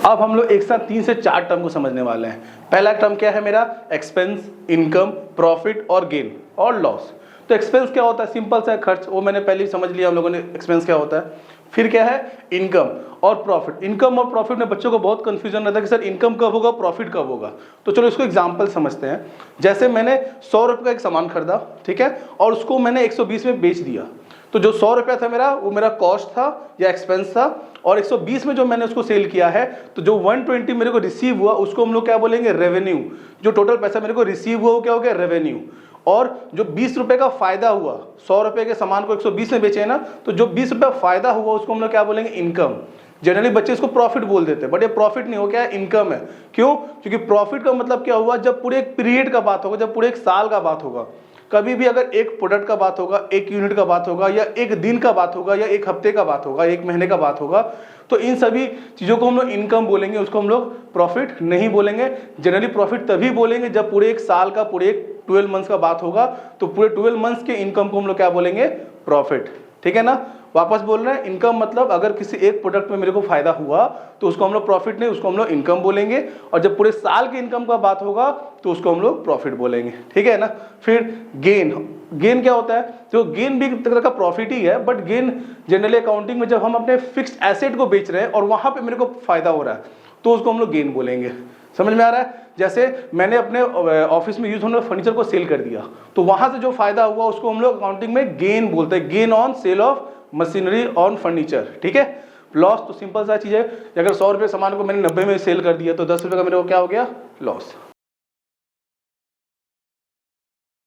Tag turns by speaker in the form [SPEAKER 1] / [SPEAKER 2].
[SPEAKER 1] अब हम लोग एक साथ 3 से 4 टर्म को समझने वाले हैं। पहला टर्म क्या है मेरा, एक्सपेंस, इनकम, प्रॉफिट और गेन और लॉस। तो एक्सपेंस क्या होता है, सिंपल सा खर्च, वो मैंने पहले ही समझ लिया हम लोगों ने एक्सपेंस क्या होता है। फिर क्या है, इनकम और प्रॉफिट। इनकम और प्रॉफिट में बच्चों को बहुत कंफ्यूजन रहता है कि सर इनकम कब होगा, प्रॉफिट कब होगा। तो चलो इसको एग्जांपल समझते हैं। जैसे मैंने 100 रुपये का एक सामान खरीदा, ठीक है, और उसको मैंने 120 में बेच दिया। तो जो 100 रुपया था मेरा, वो मेरा कॉस्ट था या एक्सपेंस था, और 120 में जो मैंने उसको सेल किया है, तो जो 120 मेरे को रिसीव हुआ उसको हम लोग क्या बोलेंगे, रेवेन्यू। जो टोटल पैसा मेरे को रिसीव हुआ वो क्या हो गया, रेवेन्यू। और जो 20 रुपए का फायदा हुआ, 100 रुपए के सामान को 120 में बेचे ना, तो जो 20 रुपए फायदा हुआ उसको हम लोग क्या बोलेंगे, इनकम। जनरली बच्चे इसको प्रॉफिट बोल देते हैं, बट ये प्रॉफिट नहीं हो, क्या है, इनकम है। क्यों? क्योंकि प्रॉफिट का मतलब क्या हुआ, जब पूरे एक पीरियड का बात होगा, जब पूरे एक साल का बात होगा। कभी भी अगर एक प्रोडक्ट का बात होगा, एक यूनिट का बात होगा, या एक दिन का बात होगा, या एक हफ्ते का बात होगा, एक महीने का बात होगा, तो इन सभी चीज़ों को हम लोग इनकम बोलेंगे, उसको हम लोग प्रॉफिट नहीं बोलेंगे। जनरली प्रॉफिट तभी बोलेंगे जब पूरे एक साल का, पूरे एक 12 मंथ्स का बात होगा, तो पूरे 12 मंथ्स के इनकम को हम लोग क्या बोलेंगे, प्रॉफिट। ठीक है ना। वापस बोल रहे हैं, इनकम मतलब अगर किसी एक प्रोडक्ट में मेरे को फायदा हुआ तो उसको हम लोग प्रॉफिट नहीं, उसको हम लोग इनकम बोलेंगे। और जब पूरे साल की इनकम का बात होगा तो उसको हम लोग प्रॉफिट बोलेंगे। ठीक है ना। फिर गेन। गेन क्या होता है, तो गेन भी एक तरह का प्रॉफिट ही है, बट गेन जनरली अकाउंटिंग में जब हम अपने फिक्स्ड एसेट को बेच रहे हैं और वहां पे मेरे को फायदा हो रहा है तो उसको हम लोग गेन बोलेंगे। समझ में आ रहा है। जैसे मैंने अपने ऑफिस में यूज होने वाले फर्नीचर को सेल कर दिया, तो वहां से जो फायदा हुआ उसको हम लोग अकाउंटिंग में गेन बोलते हैं, gain on sale of machinery on furniture. ठीक है। लॉस तो सिंपल सा चीज है, अगर 100 रुपये सामान को मैंने 90 में सेल कर दिया तो 10 रुपये का मेरे को क्या हो गया, लॉस।